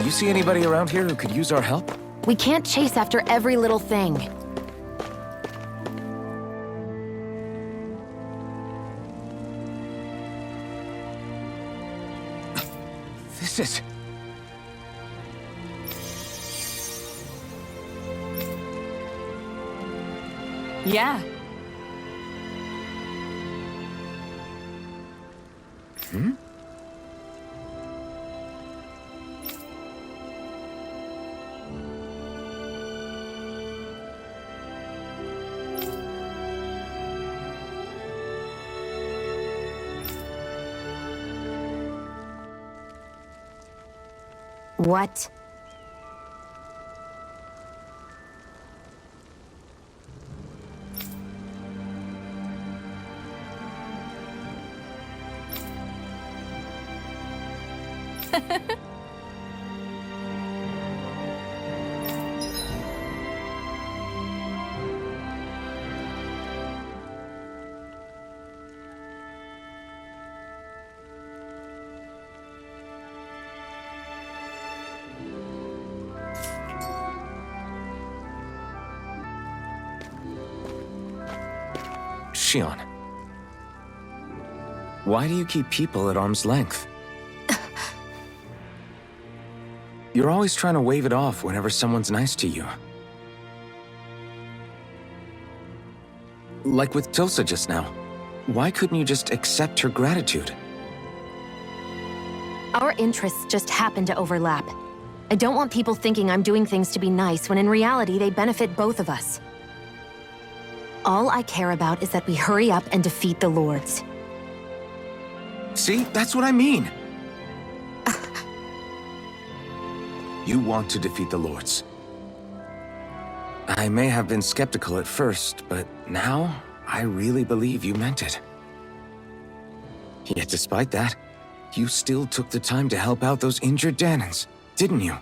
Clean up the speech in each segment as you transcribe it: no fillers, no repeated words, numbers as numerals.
You see anybody around here who could use our help? We can't chase after every little thing. This is... Yeah. Hmm? What? Shion. Why do you keep people at arm's length? You're always trying to wave it off whenever someone's nice to you. Like with Tilsa just now. Why couldn't you just accept her gratitude? Our interests just happen to overlap. I don't want people thinking I'm doing things to be nice when in reality they benefit both of us. All I care about is that we hurry up and defeat the Lords. See, that's what I mean. You want to defeat the Lords. I may have been skeptical at first, but now I really believe you meant it. Yet despite that, you still took the time to help out those injured Danans, didn't you?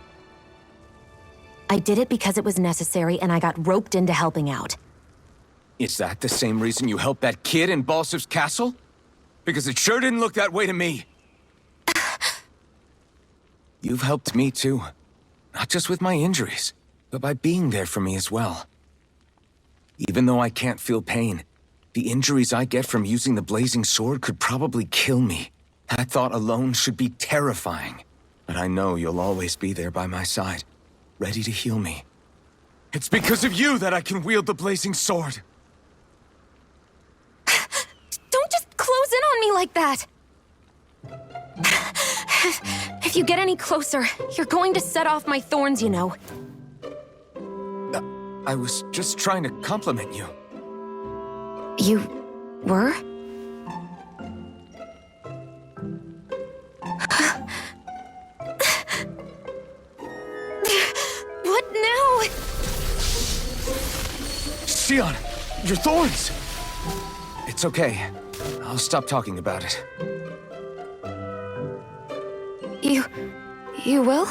I did it because it was necessary and I got roped into helping out. Is that the same reason you helped that kid in Balsif's castle? Because it sure didn't look that way to me. You've helped me too. Not just with my injuries, but by being there for me as well. Even though I can't feel pain, the injuries I get from using the blazing sword could probably kill me. That thought alone should be terrifying. But I know you'll always be there by my side, ready to heal me. It's because of you that I can wield the blazing sword. Don't just close in on me like that! If you get any closer, you're going to set off my thorns, you know. I was just trying to compliment you. You were? What now? Shion, your thorns! It's okay. I'll stop talking about it. You will?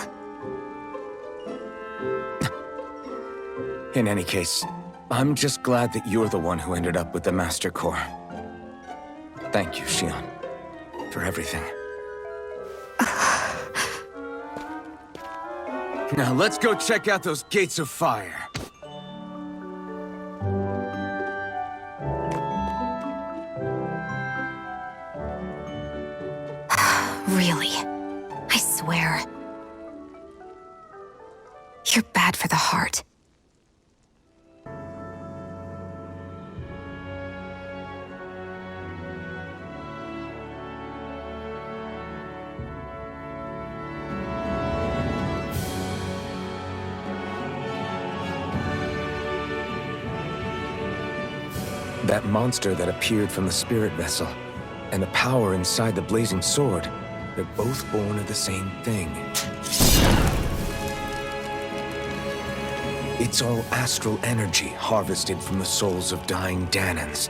In any case, I'm just glad that you're the one who ended up with the Master Core. Thank you, Shion, for everything. Now let's go check out those gates of fire. Really? I swear. You're bad for the heart. That monster that appeared from the spirit vessel, and the power inside the blazing sword, they're both born of the same thing. It's all astral energy harvested from the souls of dying Danans.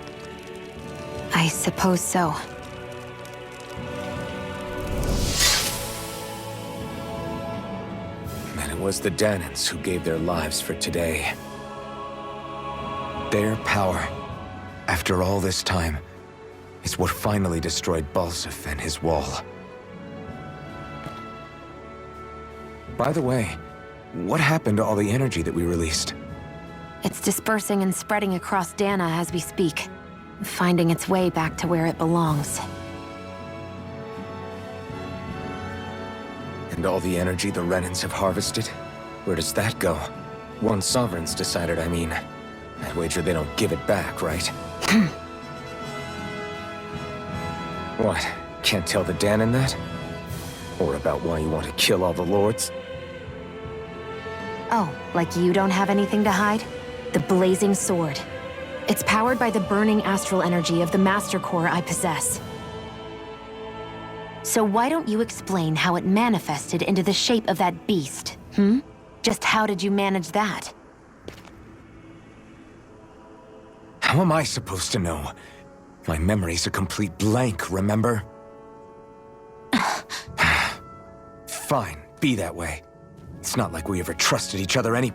I suppose so. And it was the Danans who gave their lives for today. Their power, after all this time, is what finally destroyed Balsif and his wall. By the way, what happened to all the energy that we released? It's dispersing and spreading across Dana as we speak, finding its way back to where it belongs. And all the energy the Renans have harvested? Where does that go? Once Sovereign's decided, I mean. I'd wager they don't give it back, right? What? Can't tell the Danon that? Or about why you want to kill all the lords? Oh, like you don't have anything to hide? The blazing sword. It's powered by the burning astral energy of the Master Core I possess. So why don't you explain how it manifested into the shape of that beast, hmm? Just how did you manage that? How am I supposed to know? My memory's a complete blank, remember? Fine, be that way. It's not like we ever trusted each other any...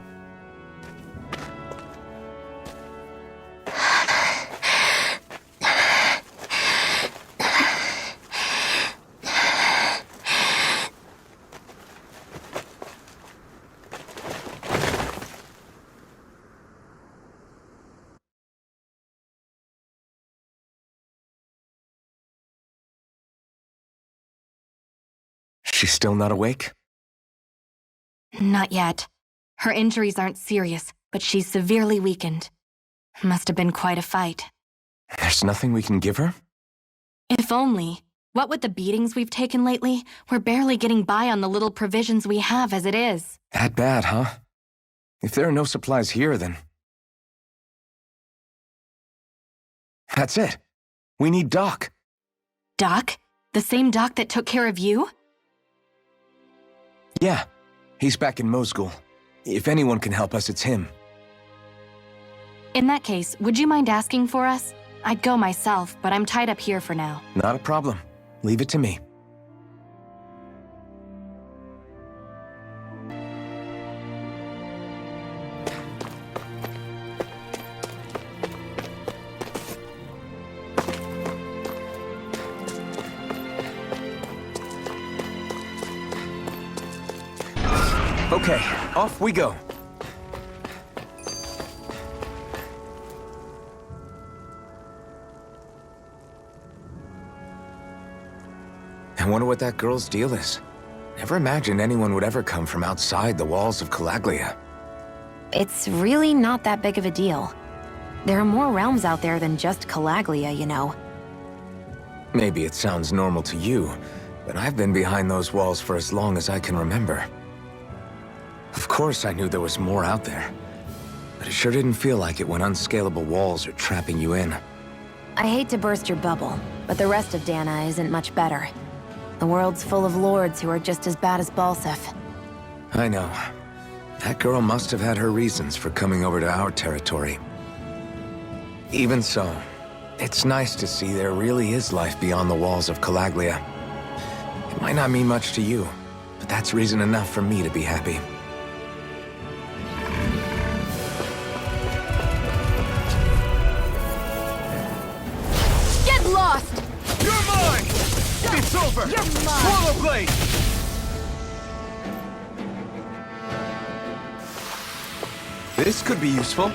She's still not awake? Not yet. Her injuries aren't serious, but she's severely weakened. Must have been quite a fight. There's nothing we can give her? If only. What with the beatings we've taken lately, we're barely getting by on the little provisions we have as it is. That bad, huh? If there are no supplies here, then... That's it. We need Doc. Doc? The same Doc that took care of you? Yeah. He's back in Mosgul. If anyone can help us, it's him. In that case, would you mind asking for us? I'd go myself, but I'm tied up here for now. Not a problem. Leave it to me. Okay, off we go. I wonder what that girl's deal is. Never imagined anyone would ever come from outside the walls of Calaglia. It's really not that big of a deal. There are more realms out there than just Calaglia, you know. Maybe it sounds normal to you, but I've been behind those walls for as long as I can remember. Of course I knew there was more out there, but it sure didn't feel like it when unscalable walls are trapping you in. I hate to burst your bubble, but the rest of Dana isn't much better. The world's full of lords who are just as bad as Balsef. I know. That girl must have had her reasons for coming over to our territory. Even so, it's nice to see there really is life beyond the walls of Calaglia. It might not mean much to you, but that's reason enough for me to be happy. Get lost! You're mine! It's over! You're mine! Swallow Blade! This could be useful.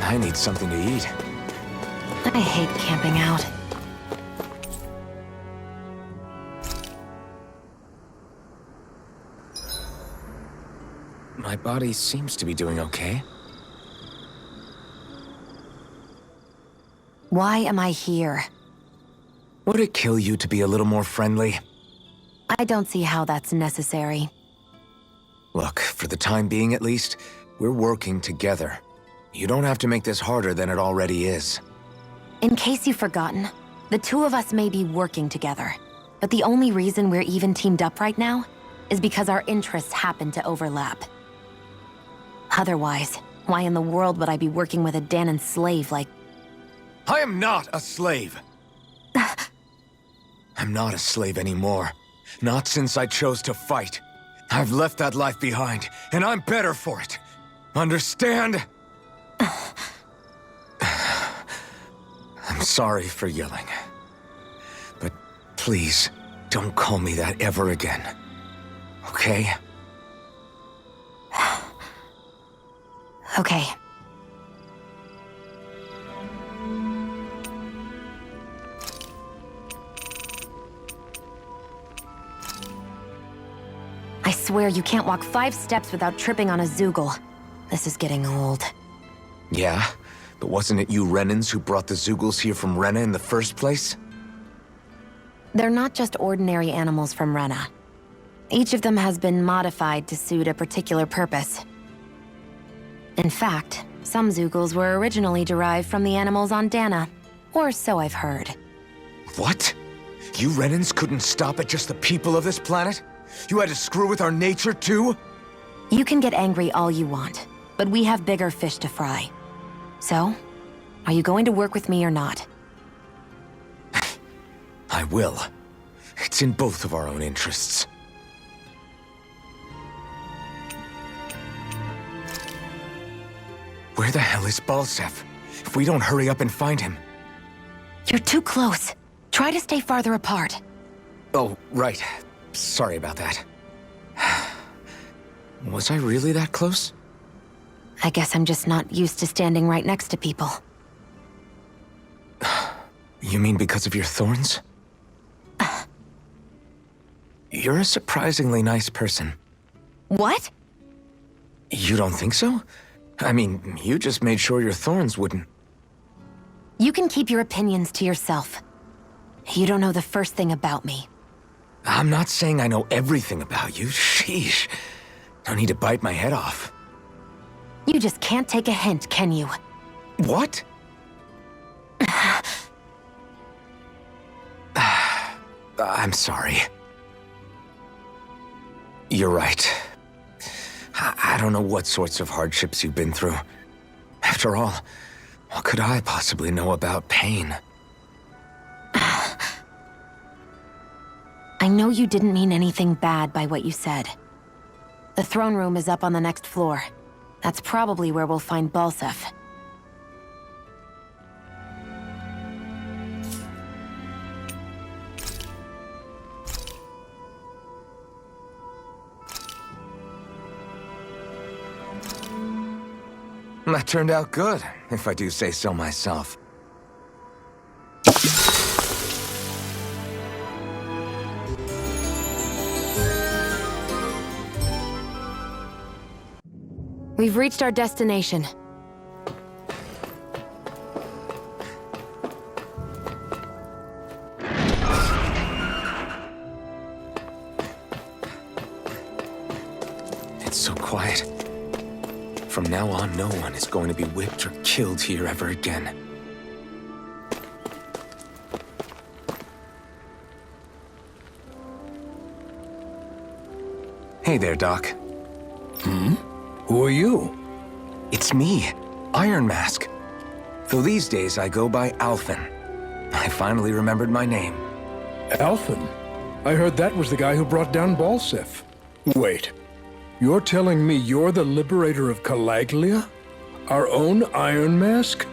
I need something to eat. I hate camping out. My body seems to be doing okay. Why am I here? Would it kill you to be a little more friendly? I don't see how that's necessary. Look, for the time being at least, we're working together. You don't have to make this harder than it already is. In case you've forgotten, the two of us may be working together, but the only reason we're even teamed up right now is because our interests happen to overlap. Otherwise, Why in the world would I be working with a Danon slave like... I am not a slave. I'm not a slave anymore. Not since I chose to fight. I've left that life behind, and I'm better for it. Understand? I'm sorry for yelling. But please, don't call me that ever again. Okay? Okay. I swear you can't walk 5 steps without tripping on a Zoogle. This is getting old. Yeah? But wasn't it you Renans who brought the Zoogles here from Rena in the first place? They're not just ordinary animals from Rena. Each of them has been modified to suit a particular purpose. In fact, some Zoogles were originally derived from the animals on Dana. Or so I've heard. What? You Renans couldn't stop at just the people of this planet? You had to screw with our nature too? You can get angry all you want, but we have bigger fish to fry. So, are you going to work with me or not? I will. It's in both of our own interests. Where the hell is Balsef? If we don't hurry up and find him... You're too close. Try to stay farther apart. Oh, right. Sorry about that. Was I really that close? I guess I'm just not used to standing right next to people. You mean because of your thorns? You're a surprisingly nice person. What? You don't think so? I mean, you just made sure your thorns wouldn't... You can keep your opinions to yourself. You don't know the first thing about me. I'm not saying I know everything about you. Sheesh. No need to bite my head off. You just can't take a hint, can you? What? I'm sorry. You're right. I don't know what sorts of hardships you've been through. After all, what could I possibly know about pain? I know you didn't mean anything bad by what you said. The throne room is up on the next floor. That's probably where we'll find Balsef. That turned out good, if I do say so myself. We've reached our destination. It's so quiet. From now on, no one is going to be whipped or killed here ever again. Hey there, Doc. Who are you? It's me, Iron Mask. Though these days I go by Alphen. I finally remembered my name. Alphen? I heard that was the guy who brought down Balsef. Wait, you're telling me you're the liberator of Calaglia? Our own Iron Mask?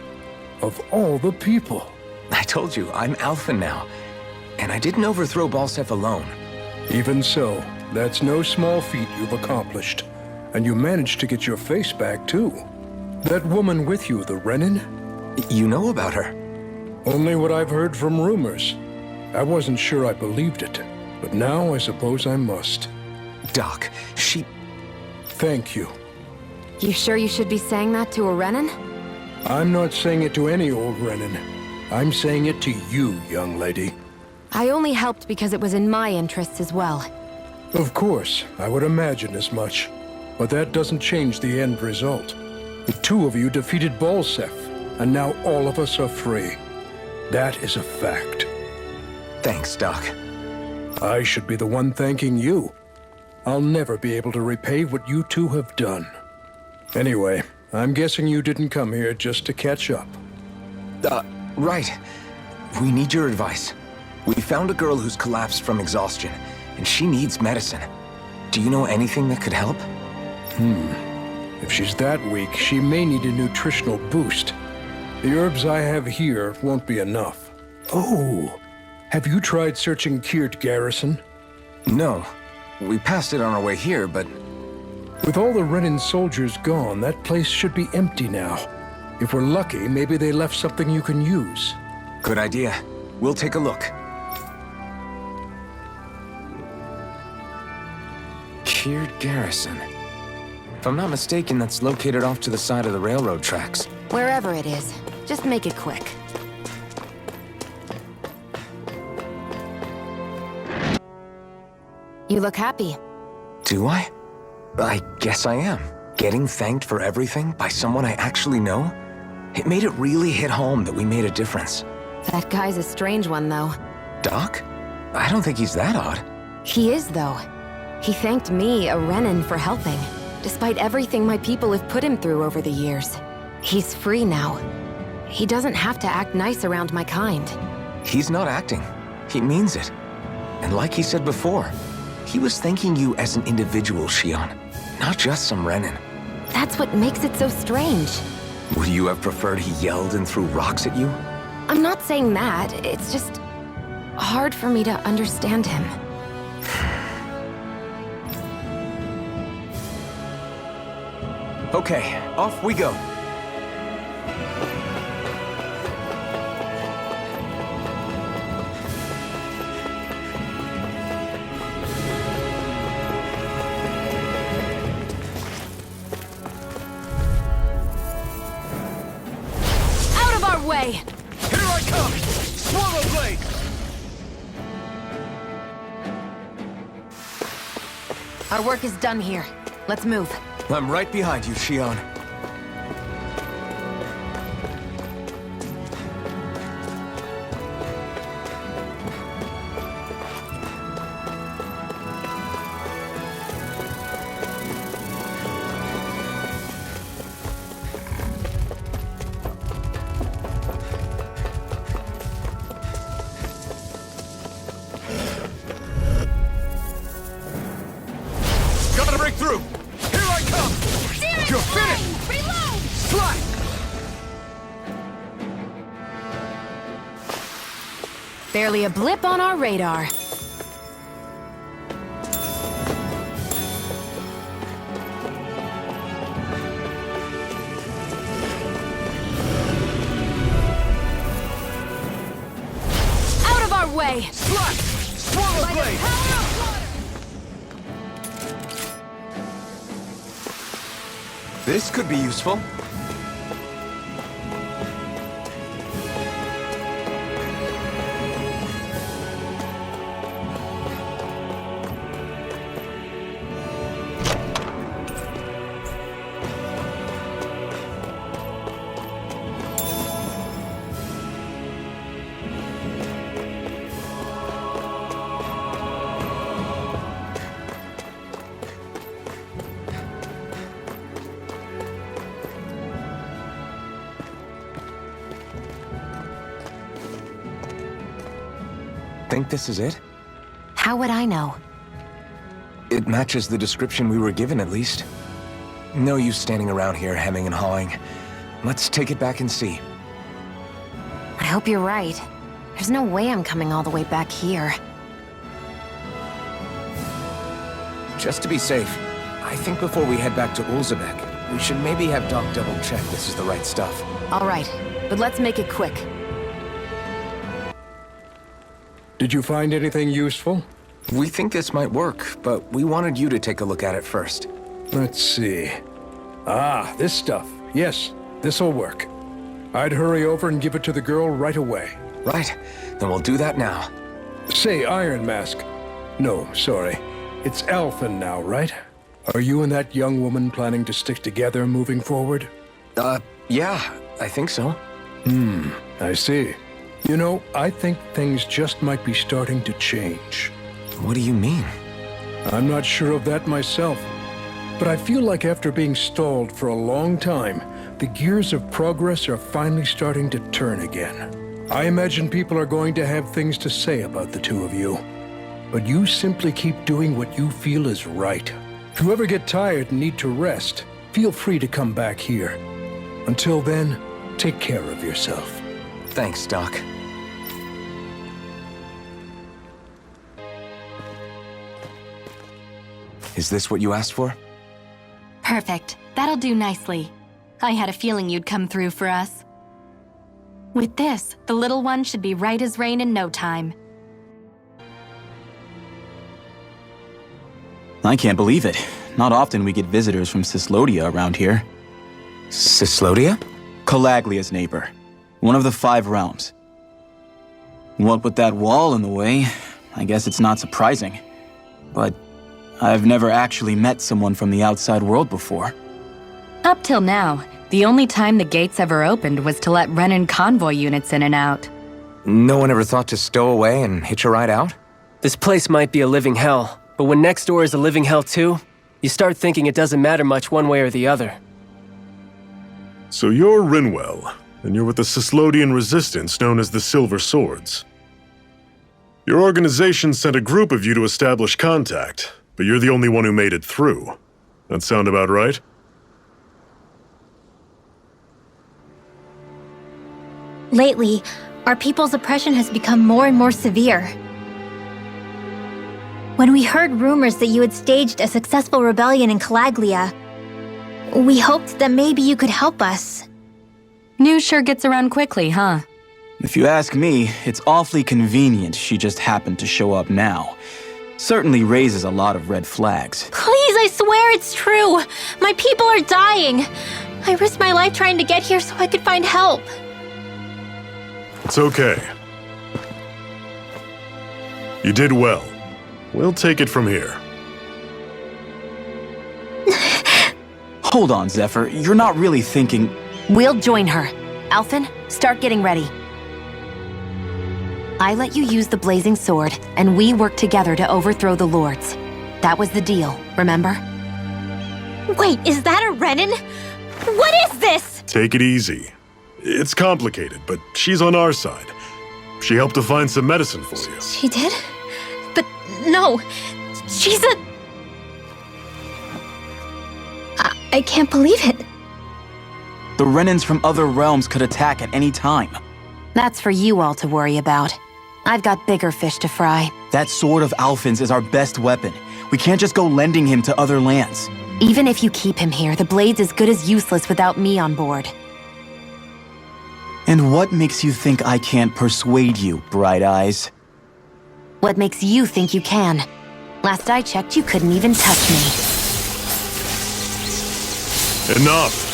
Of all the people. I told you, I'm Alphen now. And I didn't overthrow Balsef alone. Even so, that's no small feat you've accomplished. And you managed to get your face back, too. That woman with you, the Renin? You know about her? Only what I've heard from rumors. I wasn't sure I believed it, but now I suppose I must. Doc, she... Thank you. You sure you should be saying that to a Renin? I'm not saying it to any old Renin. I'm saying it to you, young lady. I only helped because it was in my interests as well. Of course, I would imagine as much. But that doesn't change the end result. The two of you defeated Balsef, and now all of us are free. That is a fact. Thanks, Doc. I should be the one thanking you. I'll never be able to repay what you two have done. Anyway, I'm guessing you didn't come here just to catch up. Right. We need your advice. We found a girl who's collapsed from exhaustion, and she needs medicine. Do you know anything that could help? If she's that weak, she may need a nutritional boost. The herbs I have here won't be enough. Oh, have you tried searching Kirt Garrison? No. We passed it on our way here, but... With all the Renin soldiers gone, that place should be empty now. If we're lucky, maybe they left something you can use. Good idea. We'll take a look. Kirt Garrison. If I'm not mistaken, that's located off to the side of the railroad tracks. Wherever it is, just make it quick. You look happy. Do I? I guess I am. Getting thanked for everything by someone I actually know? It made it really hit home that we made a difference. That guy's a strange one, though. Doc? I don't think he's that odd. He is, though. He thanked me, a Renin, for helping, despite everything my people have put him through over the years. He's free now. He doesn't have to act nice around my kind. He's not acting. He means it. And like he said before, he was thanking you as an individual, Shion, not just some Renin. That's what makes it so strange. Would you have preferred he yelled and threw rocks at you? I'm not saying that. It's just hard for me to understand him. Okay, off we go. Out of our way! Here I come! Swallow blade! Our work is done here. Let's move. I'm right behind you, Shion. Gotta break through! Here I come! You're finished! Reload! Slide! Barely a blip on our radar. Out of our way! Slide! Swallow blade! This could be useful. Think this is it? How would I know? It matches the description we were given, at least. No use standing around here hemming and hawing. Let's take it back and see. I hope you're right. There's no way I'm coming all the way back here. Just to be safe, I think before we head back to Ulzebek, we should maybe have Doc double-check this is the right stuff. All right, but let's make it quick. Did you find anything useful? We think this might work, but we wanted you to take a look at it first. Let's see. Ah, this stuff. Yes, this'll work. I'd hurry over and give it to the girl right away. Right, then we'll do that now. Say, Iron Mask. No, sorry. It's Alphen now, right? Are you and that young woman planning to stick together moving forward? Yeah, I think so. I see. You know, I think things just might be starting to change. What do you mean? I'm not sure of that myself. but I feel like after being stalled for a long time, the gears of progress are finally starting to turn again. I imagine people are going to have things to say about the two of you, but you simply keep doing what you feel is right. If you ever get tired and need to rest, feel free to come back here. Until then, take care of yourself. Thanks, Doc. Is this what you asked for? Perfect. That'll do nicely. I had a feeling you'd come through for us. With this, the little one should be right as rain in no time. I can't believe it. Not often we get visitors from Cislodia around here. Cislodia? Calaglia's neighbor. One of the 5 realms. What with that wall in the way, I guess it's not surprising. But I've never actually met someone from the outside world before. Up till now, the only time the gates ever opened was to let Renan convoy units in and out. No one ever thought to stow away and hitch a ride out? This place might be a living hell, but when next door is a living hell too, you start thinking it doesn't matter much one way or the other. So you're Rinwell, and you're with the Cislodian resistance known as the Silver Swords. Your organization sent a group of you to establish contact, but you're the only one who made it through. That sound about right? Lately, our people's oppression has become more and more severe. When we heard rumors that you had staged a successful rebellion in Calaglia, we hoped that maybe you could help us. News sure gets around quickly, huh? If you ask me, it's awfully convenient she just happened to show up now. Certainly raises a lot of red flags. Please, I swear it's true! My people are dying! I risked my life trying to get here so I could find help. It's okay. You did well. We'll take it from here. Hold on, Zephyr. You're not really thinking... We'll join her. Alphen, start getting ready. I let you use the blazing sword, and we worked together to overthrow the lords. That was the deal, remember? Wait, is that a Renan? What is this? Take it easy. It's complicated, but she's on our side. She helped to find some medicine for you. She did? But no, she's a... I can't believe it. The Renans from other realms could attack at any time. That's for you all to worry about. I've got bigger fish to fry. That sword of Alphen's is our best weapon. We can't just go lending him to other lands. Even if you keep him here, the blade's as good as useless without me on board. And what makes you think I can't persuade you, Bright Eyes? What makes you think you can? Last I checked, you couldn't even touch me. Enough!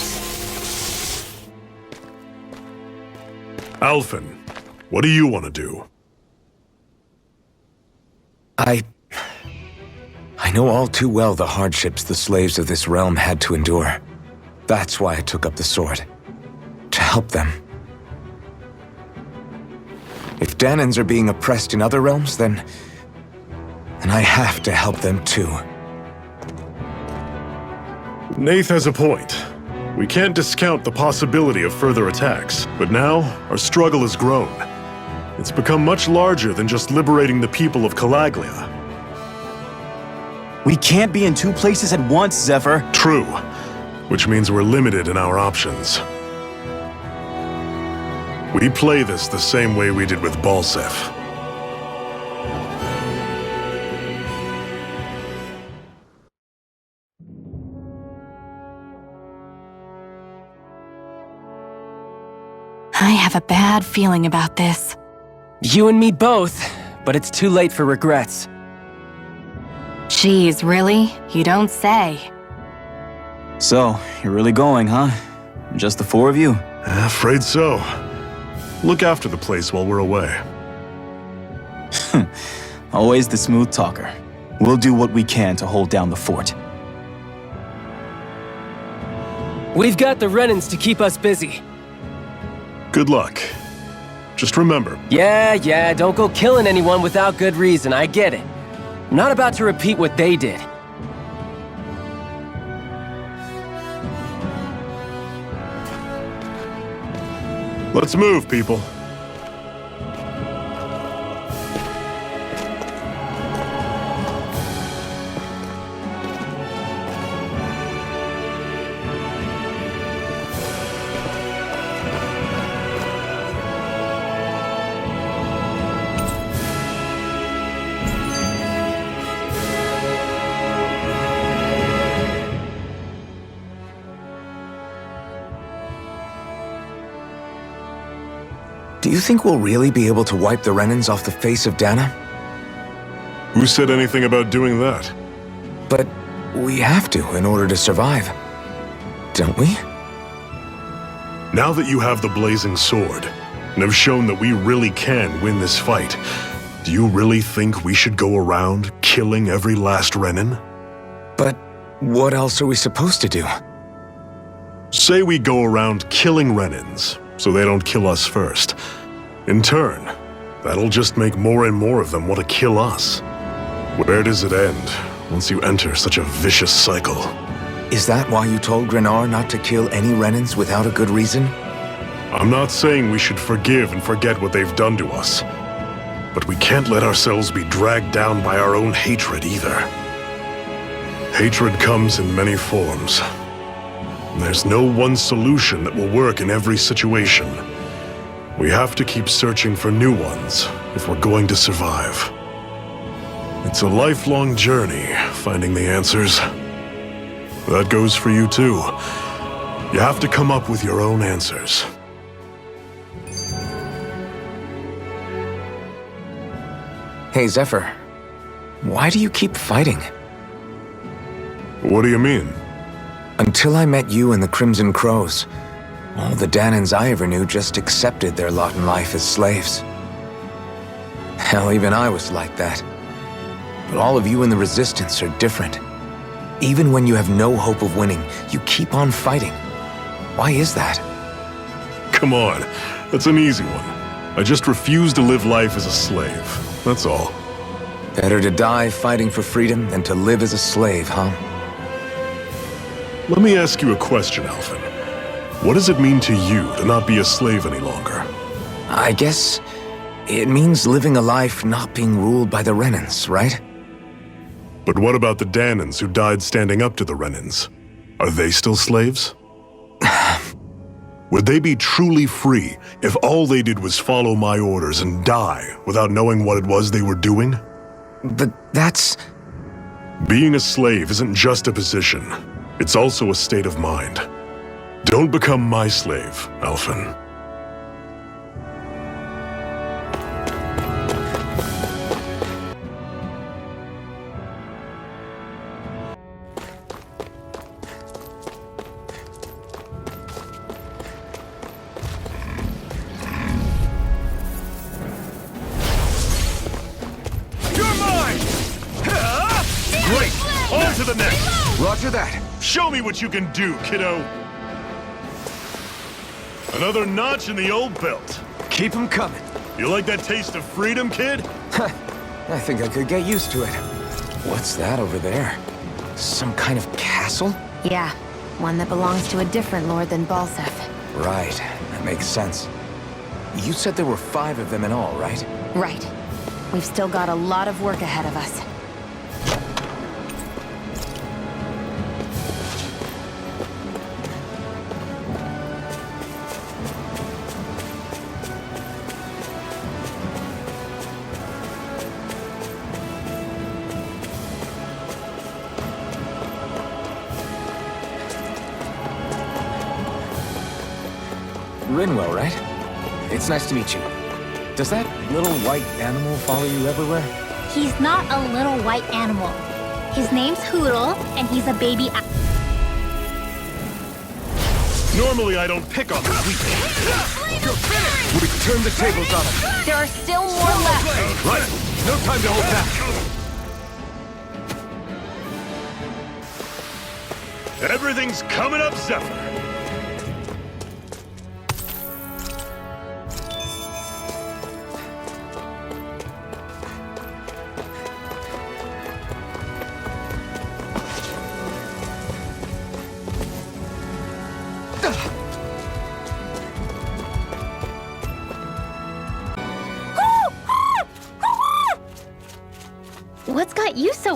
Alphen, what do you want to do? I know all too well the hardships the slaves of this realm had to endure. That's why I took up the sword. To help them. If Danans are being oppressed in other realms, then I have to help them too. Nath has a point. We can't discount the possibility of further attacks, but now our struggle has grown. It's become much larger than just liberating the people of Calaglia. We can't be in 2 places at once, Zephyr. True, which means we're limited in our options. We play this the same way we did with Balsef. I have a bad feeling about this. You and me both, but it's too late for regrets. Geez, really? You don't say. So, you're really going, huh? Just the 4 of you? Afraid so. Look after the place while we're away. Always the smooth talker. We'll do what we can to hold down the fort. We've got the Renans to keep us busy. Good luck. Just remember... Yeah, don't go killing anyone without good reason, I get it. I'm not about to repeat what they did. Let's move, people. Do you think we'll really be able to wipe the Renans off the face of Dana? Who said anything about doing that? But we have to in order to survive. Don't we? Now that you have the blazing sword, and have shown that we really can win this fight, do you really think we should go around killing every last Renan? But what else are we supposed to do? Say we go around killing Renans, so they don't kill us first. In turn, that'll just make more and more of them want to kill us. Where does it end once you enter such a vicious cycle? Is that why you told Grenar not to kill any Renans without a good reason? I'm not saying we should forgive and forget what they've done to us, but we can't let ourselves be dragged down by our own hatred either. Hatred comes in many forms. There's no one solution that will work in every situation. We have to keep searching for new ones if we're going to survive. It's a lifelong journey, finding the answers. That goes for you too. You have to come up with your own answers. Hey, Zephyr. Why do you keep fighting? What do you mean? Until I met you and the Crimson Crows, all the Danans I ever knew just accepted their lot in life as slaves. Hell, even I was like that. But all of you in the Resistance are different. Even when you have no hope of winning, you keep on fighting. Why is that? Come on, that's an easy one. I just refuse to live life as a slave, that's all. Better to die fighting for freedom than to live as a slave, huh? Let me ask you a question, Alphen. What does it mean to you to not be a slave any longer? I guess it means living a life not being ruled by the Renans, right? But what about the Danans who died standing up to the Renans? Are they still slaves? Would they be truly free if all they did was follow my orders and die without knowing what it was they were doing? But that's... Being a slave isn't just a position. It's also a state of mind. Don't become my slave, Alphen. To the next! Roger that. Show me what you can do, kiddo! Another notch in the old belt. Keep them coming. You like that taste of freedom, kid? I think I could get used to it. What's that over there? Some kind of castle? Yeah, one that belongs to a different lord than Balsef. Right, that makes sense. You said there were 5 of them in all, right? Right. We've still got a lot of work ahead of us. Rinwell, right? It's nice to meet you. Does that little white animal follow you everywhere? He's not a little white animal. His name's Hoodle, and he's a baby. Normally I don't pick on the weak. We turned the tables on him. There are still more left. Right, no time to hold back. Everything's coming up, Zephyr.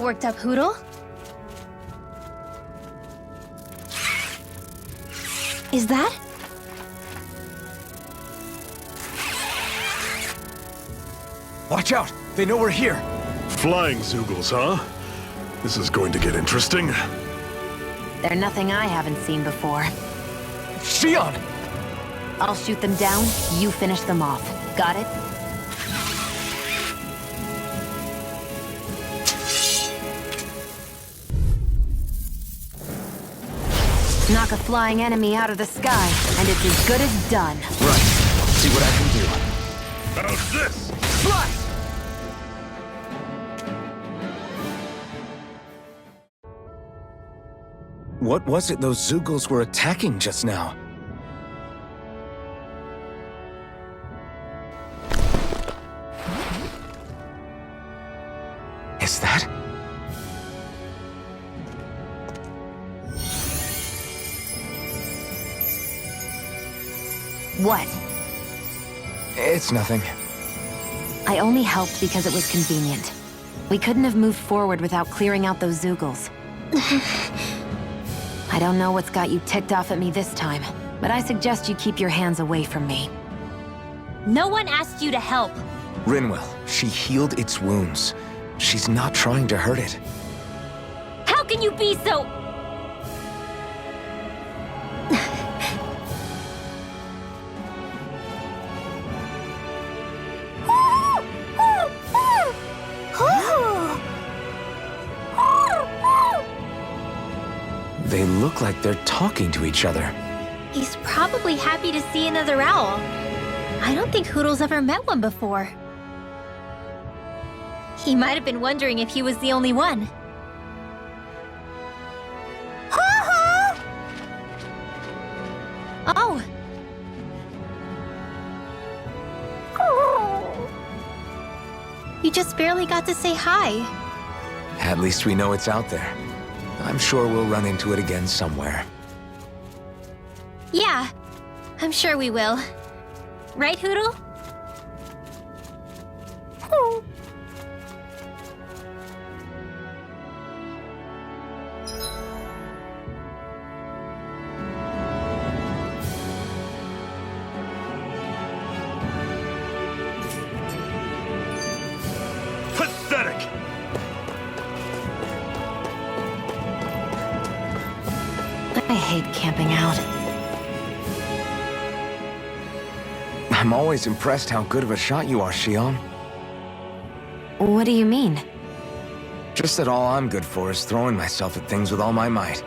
so worked up, Hootle. Is that? Watch out! They know we're here! Flying Zoogles, huh? This is going to get interesting. They're nothing I haven't seen before. Shion! I'll shoot them down, you finish them off. Got it? Knock a flying enemy out of the sky, and it's as good as done. Right. See what I can do. How's this? Fly! What was it those Zoogles were attacking just now? Is that? What? It's nothing. I only helped because it was convenient. We couldn't have moved forward without clearing out those Zoogles. I don't know what's got you ticked off at me this time, but I suggest you keep your hands away from me. No one asked you to help. Rinwell, she healed its wounds. She's not trying to hurt it. How can you be so... They look like they're talking to each other. He's probably happy to see another owl. I don't think Hootle's ever met one before. He might have been wondering if he was the only one. Oh! You just barely got to say hi. At least we know it's out there. I'm sure we'll run into it again somewhere. Yeah, I'm sure we will. Right, Hootle? Pathetic! I hate camping out. I'm always impressed how good of a shot you are, Shion. What do you mean? Just that all I'm good for is throwing myself at things with all my might.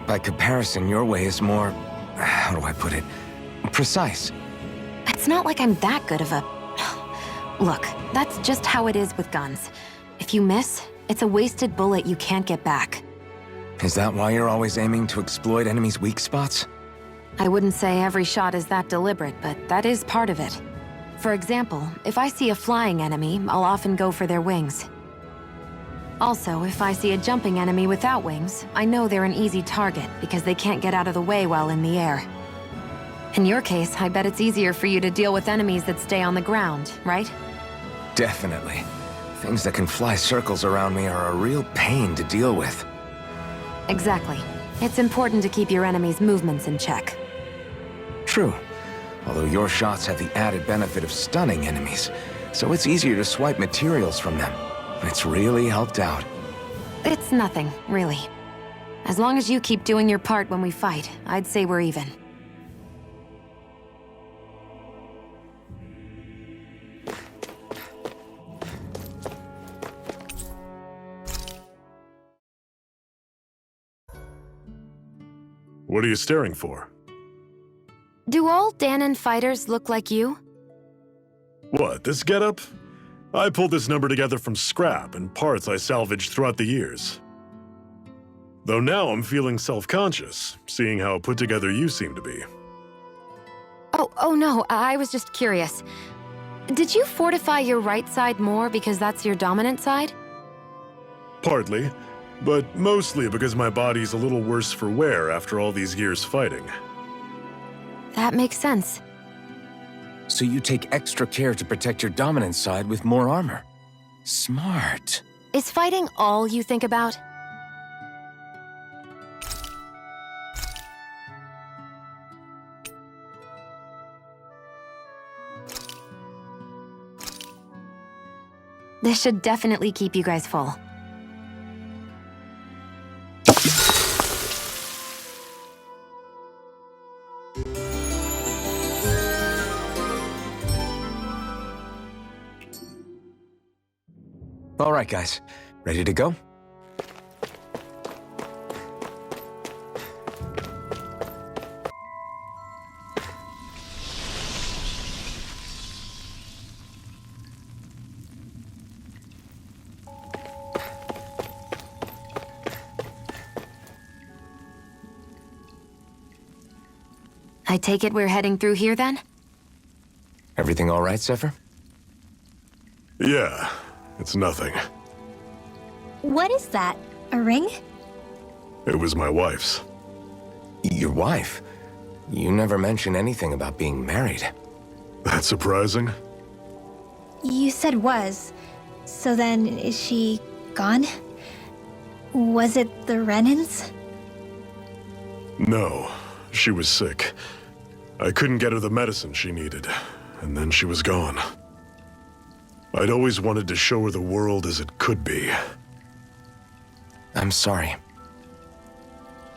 By comparison, your way is more... how do I put it? Precise. It's not like I'm that good of a... Look, that's just how it is with guns. If you miss, it's a wasted bullet you can't get back. Is that why you're always aiming to exploit enemies' weak spots? I wouldn't say every shot is that deliberate, but that is part of it. For example, if I see a flying enemy, I'll often go for their wings. Also, if I see a jumping enemy without wings, I know they're an easy target because they can't get out of the way while in the air. In your case, I bet it's easier for you to deal with enemies that stay on the ground, right? Definitely. Things that can fly circles around me are a real pain to deal with. Exactly. It's important to keep your enemy's movements in check. True. Although your shots have the added benefit of stunning enemies, so it's easier to swipe materials from them. It's really helped out. It's nothing, really. As long as you keep doing your part when we fight, I'd say we're even. What are you staring for? Do all Danon fighters look like you? What, this getup? I pulled this number together from scrap and parts I salvaged throughout the years. Though now I'm feeling self-conscious, seeing how put together you seem to be. Oh no, I was just curious. Did you fortify your right side more because that's your dominant side? Partly, but mostly because my body's a little worse for wear after all these years fighting. That makes sense. So you take extra care to protect your dominant side with more armor. Smart. Is fighting all you think about? This should definitely keep you guys full. All right, guys. Ready to go? I take it we're heading through here then? Everything all right, Zephyr? Yeah, it's nothing. What is that? A ring? It was my wife's. Your wife? You never mentioned anything about being married. That's surprising? You said was. So then, is she gone? Was it the Renans? No, she was sick. I couldn't get her the medicine she needed, and then she was gone. I'd always wanted to show her the world as it could be. I'm sorry.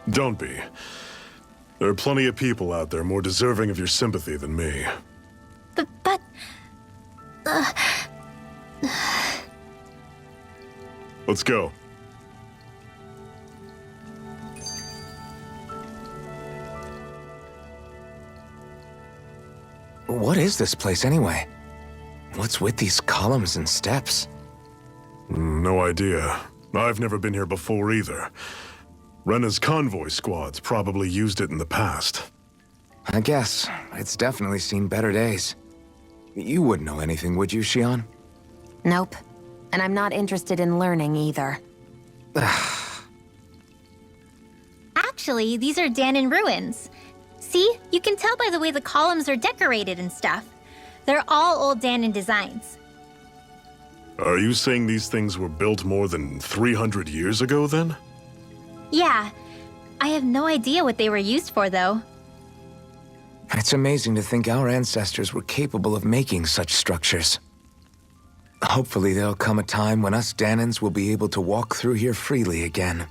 Don't be. There are plenty of people out there more deserving of your sympathy than me. But... Let's go. What is this place anyway? What's with these columns and steps? No idea. I've never been here before either. Rena's convoy squads probably used it in the past. I guess. It's definitely seen better days. You wouldn't know anything, would you, Shion? Nope. And I'm not interested in learning either. Actually, these are Danon ruins. See? You can tell by the way the columns are decorated and stuff. They're all old Danon designs. Are you saying these things were built more than 300 years ago, then? Yeah. I have no idea what they were used for, though. It's amazing to think our ancestors were capable of making such structures. Hopefully there'll come a time when us Danons will be able to walk through here freely again.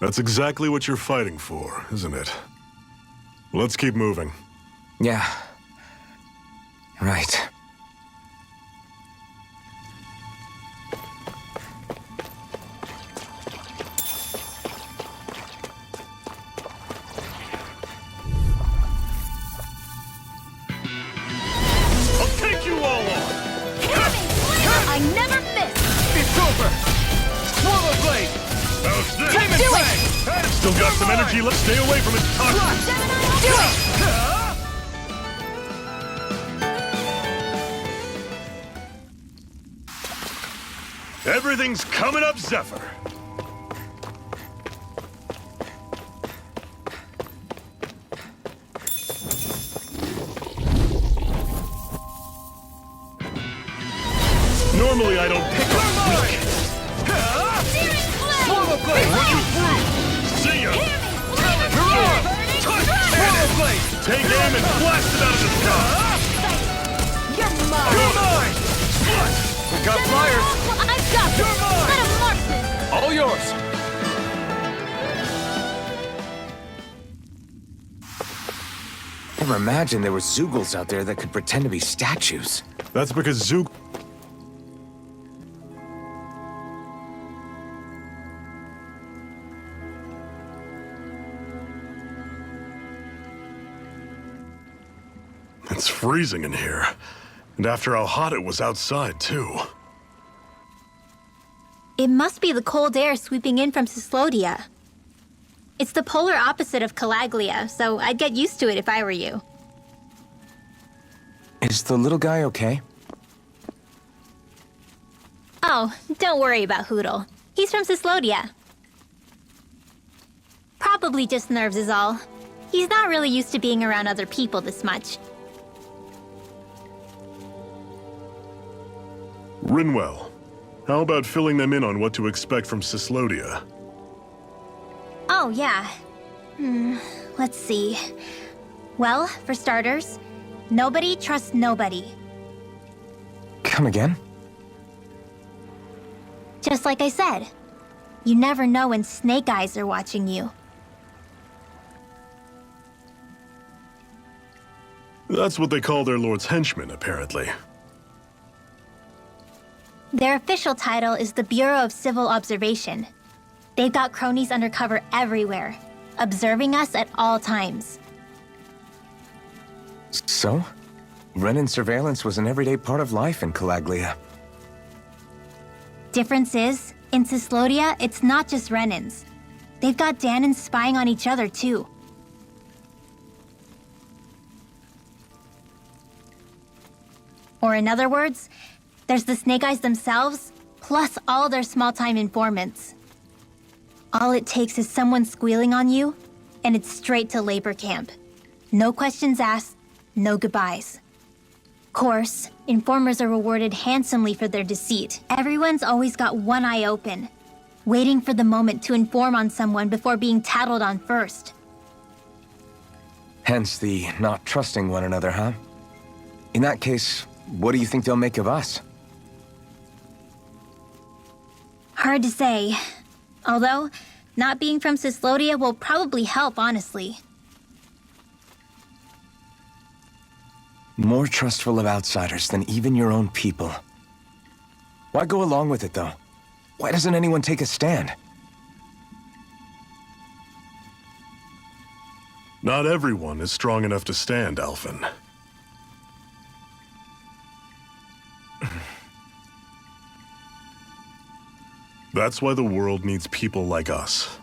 That's exactly what you're fighting for, isn't it? Let's keep moving. Yeah. Right. I'll take you all on! I never miss! It's over! Swallow blade! How's this? Do it! Still got some energy, let's stay away from its toxins! Do it! Everything's coming up, Zephyr! Normally I don't pick up weak. Swallow Blade, run you through! See ya! Swallow Blade! Take aim and blast it out of the sky! You're mine! You're mine! We got flyers! I've got this! You're mine! Let him marksman! All yours! Never imagined there were Zeugles out there that could pretend to be statues. That's because Zook... It's freezing in here. And after how hot it was outside, too. It must be the cold air sweeping in from Cyslodia. It's the polar opposite of Calaglia, so I'd get used to it if I were you. Is the little guy okay? Oh, don't worry about Hootle. He's from Cyslodia. Probably just nerves is all. He's not really used to being around other people this much. Rinwell, How about filling them in on what to expect from Cyslodia? Oh, yeah. Let's see. Well, for starters, nobody trusts nobody. Come again? Just like I said, you never know when snake eyes are watching you. That's what they call their lord's henchmen, apparently. Their official title is the Bureau of Civil Observation. They've got cronies undercover everywhere, observing us at all times. So? Renin surveillance was an everyday part of life in Calaglia. Difference is, in Cyslodia, it's not just Renins. They've got Danins spying on each other, too. Or in other words, there's the Snake Eyes themselves, plus all their small-time informants. All it takes is someone squealing on you, and it's straight to labor camp. No questions asked, no goodbyes. Of course, informers are rewarded handsomely for their deceit. Everyone's always got one eye open, waiting for the moment to inform on someone before being tattled on first. Hence the not trusting one another, huh? In that case, what do you think they'll make of us? Hard to say. Although, not being from Cyslodia will probably help, honestly. More trustful of outsiders than even your own people. Why go along with it, though? Why doesn't anyone take a stand? Not everyone is strong enough to stand, Alphen. That's why the world needs people like us.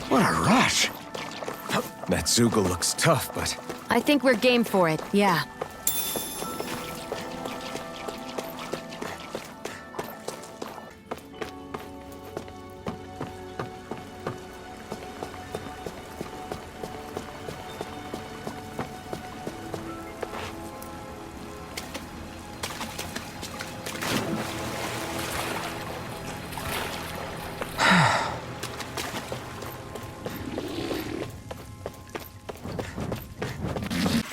What a rush! That Zoogle looks tough, but... I think we're game for it, yeah.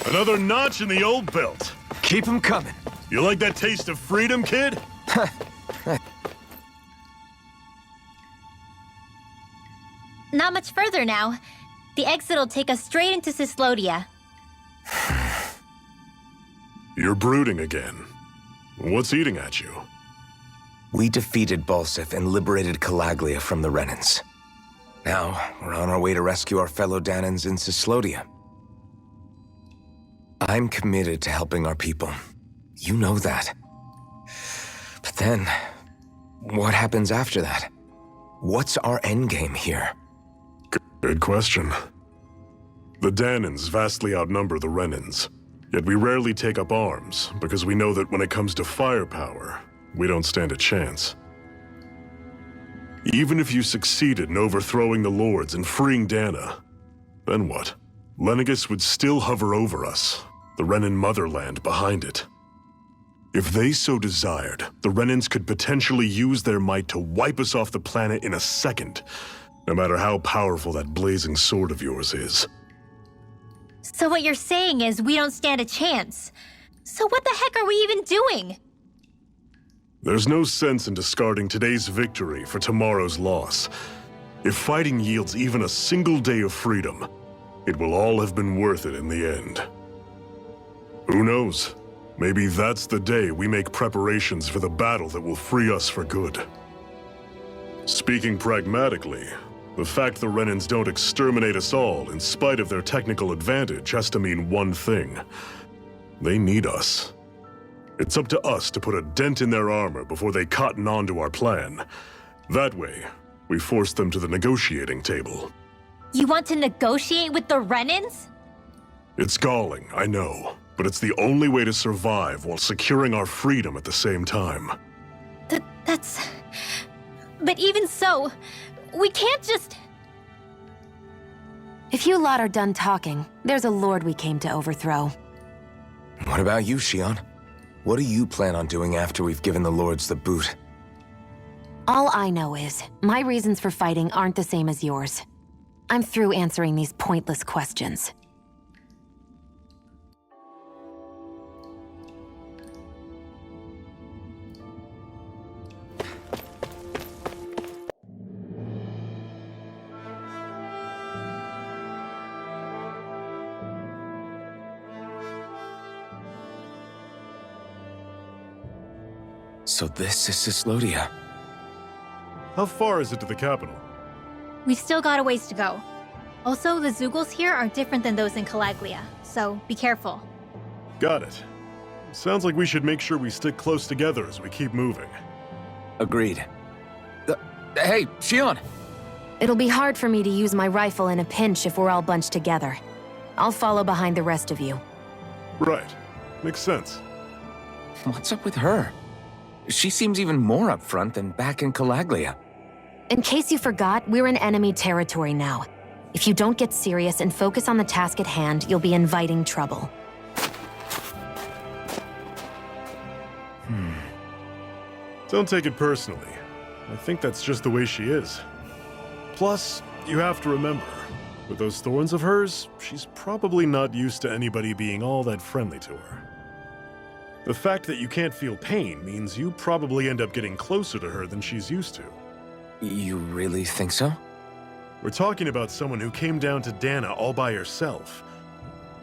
Another notch in the old belt. Keep 'em coming. You like that taste of freedom, kid? Not much further now. The exit'll take us straight into Cyslodia. You're brooding again. What's eating at you? We defeated Balsif and liberated Calaglia from the Renins. Now, we're on our way to rescue our fellow Danins in Cyslodia. I'm committed to helping our people. You know that. But then, what happens after that? What's our endgame here? Good question. The Danins vastly outnumber the Renins, yet we rarely take up arms because we know that when it comes to firepower, we don't stand a chance. Even if you succeeded in overthrowing the Lords and freeing Dana, then what? Lenegis would still hover over us, the Renin motherland behind it. If they so desired, the Renans could potentially use their might to wipe us off the planet in a second, no matter how powerful that blazing sword of yours is. So what you're saying is we don't stand a chance. So what the heck are we even doing? There's no sense in discarding today's victory for tomorrow's loss. If fighting yields even a single day of freedom, it will all have been worth it in the end. Who knows? Maybe that's the day we make preparations for the battle that will free us for good. Speaking pragmatically, the fact the Renans don't exterminate us all in spite of their technical advantage has to mean one thing. They need us. It's up to us to put a dent in their armor before they cotton on to our plan. That way, we force them to the negotiating table. You want to negotiate with the Renans? It's galling, I know, but it's the only way to survive while securing our freedom at the same time. That's... But even so, we can't just... If you lot are done talking, there's a lord we came to overthrow. What about you, Shion? What do you plan on doing after we've given the lords the boot? All I know is, my reasons for fighting aren't the same as yours. I'm through answering these pointless questions. So this is Cislodia. How far is it to the capital? We've still got a ways to go. Also, the Zeugles here are different than those in Calaglia, so be careful. Got it. Sounds like we should make sure we stick close together as we keep moving. Agreed. Hey, Shion! It'll be hard for me to use my rifle in a pinch if we're all bunched together. I'll follow behind the rest of you. Right. Makes sense. What's up with her? She seems even more upfront than back in Calaglia. In case you forgot, we're in enemy territory now. If you don't get serious and focus on the task at hand, you'll be inviting trouble. Don't take it personally. I think that's just the way she is. Plus, you have to remember, with those thorns of hers, she's probably not used to anybody being all that friendly to her. The fact that you can't feel pain means you probably end up getting closer to her than she's used to. You really think so? We're talking about someone who came down to Dana all by herself.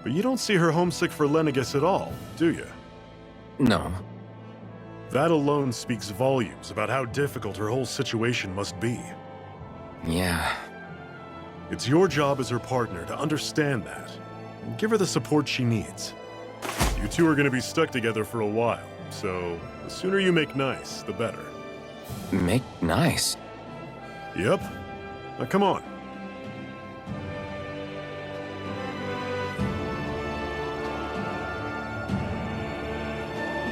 But you don't see her homesick for Lenegis at all, do you? No. That alone speaks volumes about how difficult her whole situation must be. Yeah. It's your job as her partner to understand that, and give her the support she needs. You two are going to be stuck together for a while, so the sooner you make nice, the better. Make nice? Yep. Now come on.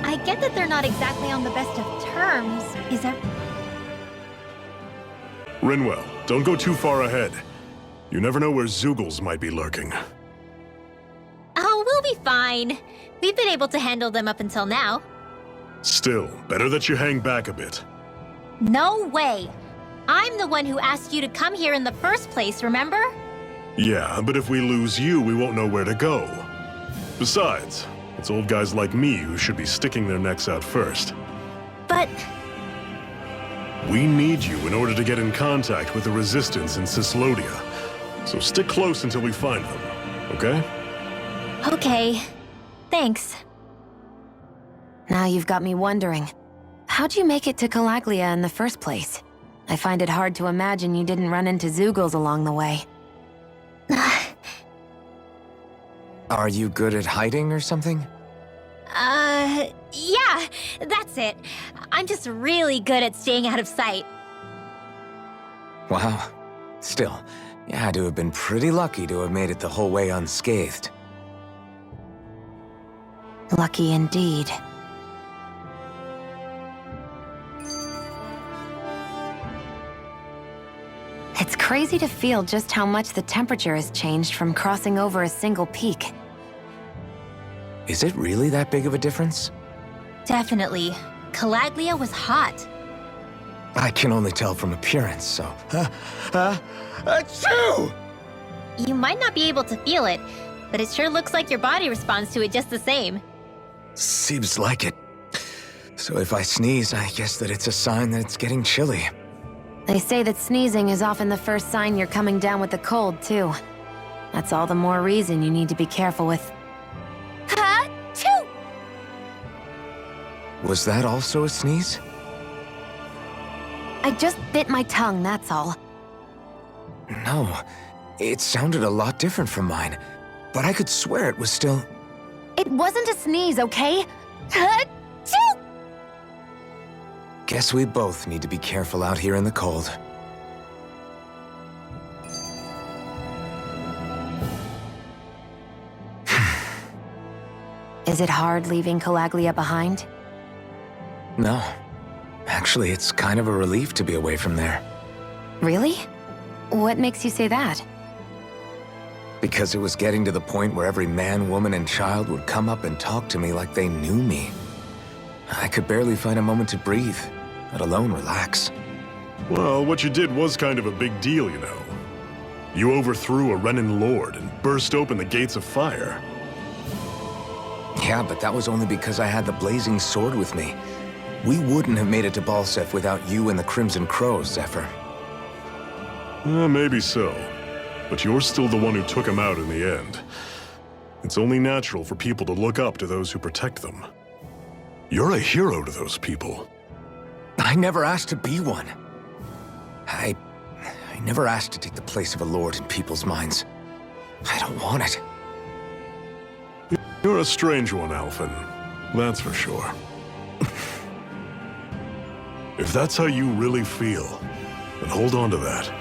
I get that they're not exactly on the best of terms. Is there... Rinwell, don't go too far ahead. You never know where Zeugles might be lurking. Oh, we'll be fine. We've been able to handle them up until now. Still, better that you hang back a bit. No way. I'm the one who asked you to come here in the first place, remember? Yeah, but if we lose you, we won't know where to go. Besides, it's old guys like me who should be sticking their necks out first. But... We need you in order to get in contact with the Resistance in Cislodia. So stick close until we find them, okay? Okay. Thanks. Now you've got me wondering. How'd you make it to Calaglia in the first place? I find it hard to imagine you didn't run into Zeugles along the way. Are you good at hiding or something? Yeah, that's it. I'm just really good at staying out of sight. Wow. Still, you had to have been pretty lucky to have made it the whole way unscathed. Lucky indeed. It's crazy to feel just how much the temperature has changed from crossing over a single peak. Is it really that big of a difference? Definitely. Calaglia was hot. I can only tell from appearance, so... Achoo! You might not be able to feel it, but it sure looks like your body responds to it just the same. Seems like it. So if I sneeze, I guess that it's a sign that it's getting chilly. They say that sneezing is often the first sign you're coming down with the cold, too. That's all the more reason you need to be careful with. Ha-choo! Was that also a sneeze? I just bit my tongue, that's all. No, it sounded a lot different from mine, but I could swear it was still... It wasn't a sneeze, okay? Ha-choo! Guess we both need to be careful out here in the cold. Is it hard leaving Calaglia behind? No. Actually, it's kind of a relief to be away from there. Really? What makes you say that? Because it was getting to the point where every man, woman, and child would come up and talk to me like they knew me. I could barely find a moment to breathe, let alone relax. Well, what you did was kind of a big deal, you know. You overthrew a Renan lord and burst open the gates of fire. Yeah, but that was only because I had the blazing sword with me. We wouldn't have made it to Balsef without you and the Crimson Crows, Zephyr. Maybe so. But you're still the one who took him out in the end. It's only natural for people to look up to those who protect them. You're a hero to those people. I never asked to be one. I never asked to take the place of a lord in people's minds. I don't want it. You're a strange one, Alphen. That's for sure. If that's how you really feel, then hold on to that.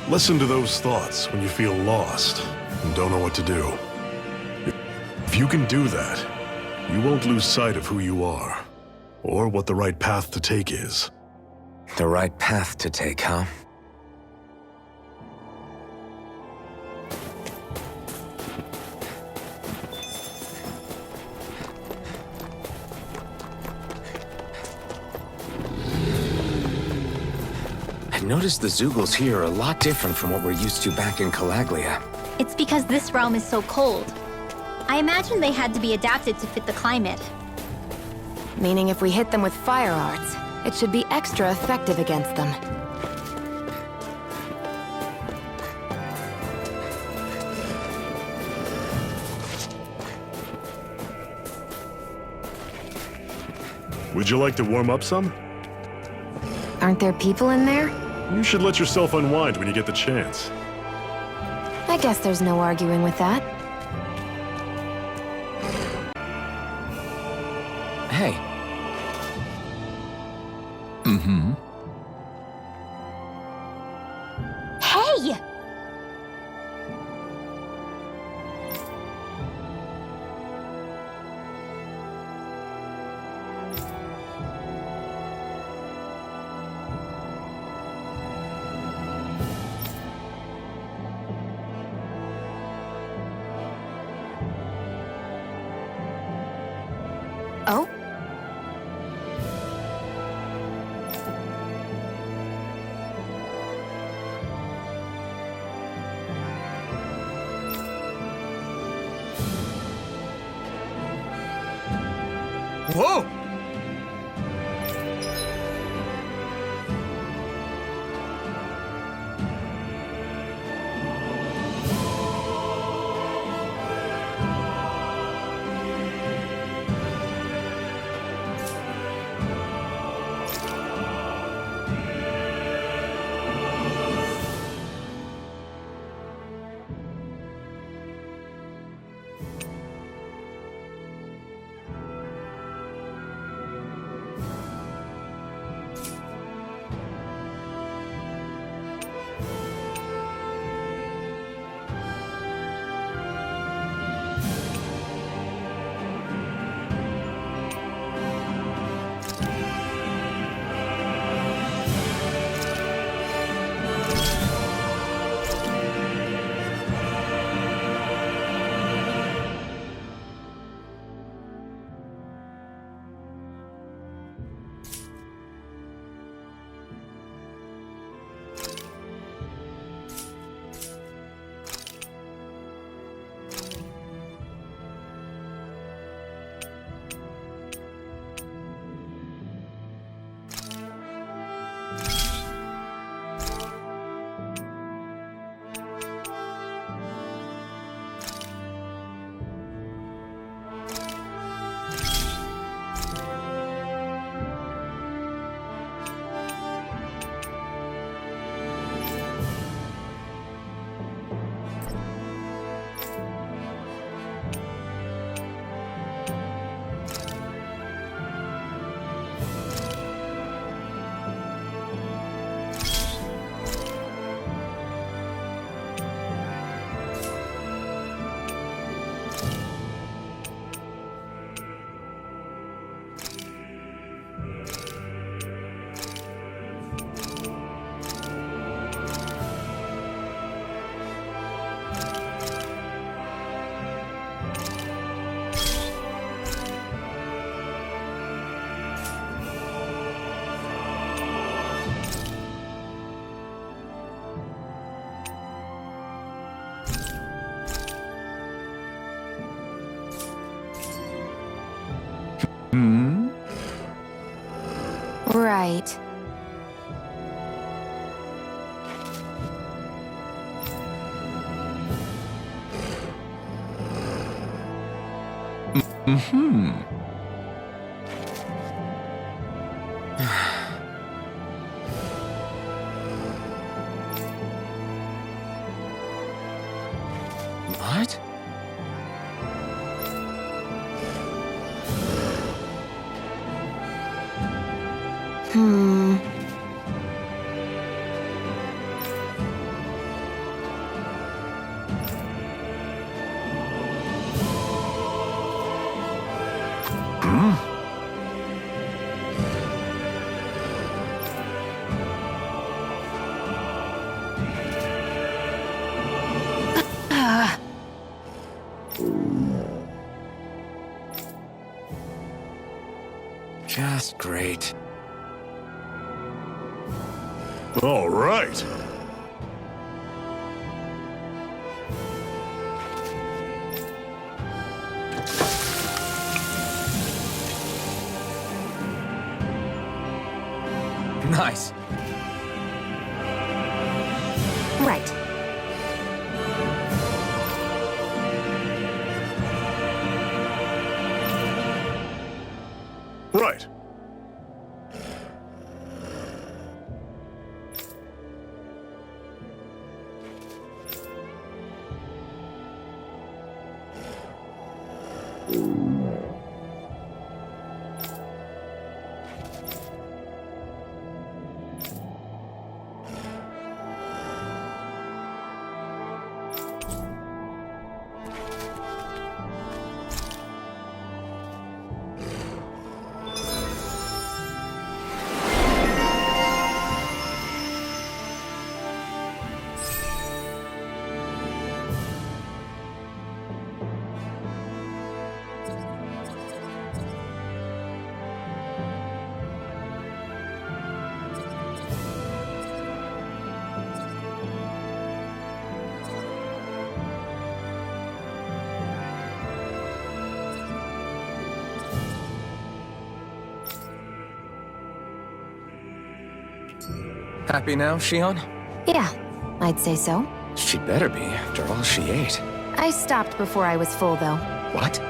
Listen to those thoughts when you feel lost and don't know what to do. If you can do that, you won't lose sight of who you are, or what the right path to take is. The right path to take, huh? I noticed the Zeugles here are a lot different from what we're used to back in Calaglia. It's because this realm is so cold. I imagine they had to be adapted to fit the climate. Meaning if we hit them with fire arts, it should be extra effective against them. Would you like to warm up some? Aren't there people in there? You should let yourself unwind when you get the chance. I guess there's no arguing with that. Hey. Hey! Oh? Whoa! Right. What? Hmm. Just great. All right. Nice. Right. Right. Happy now, Shion? Yeah, I'd say so. She better be, after all she ate. I stopped before I was full, though. What?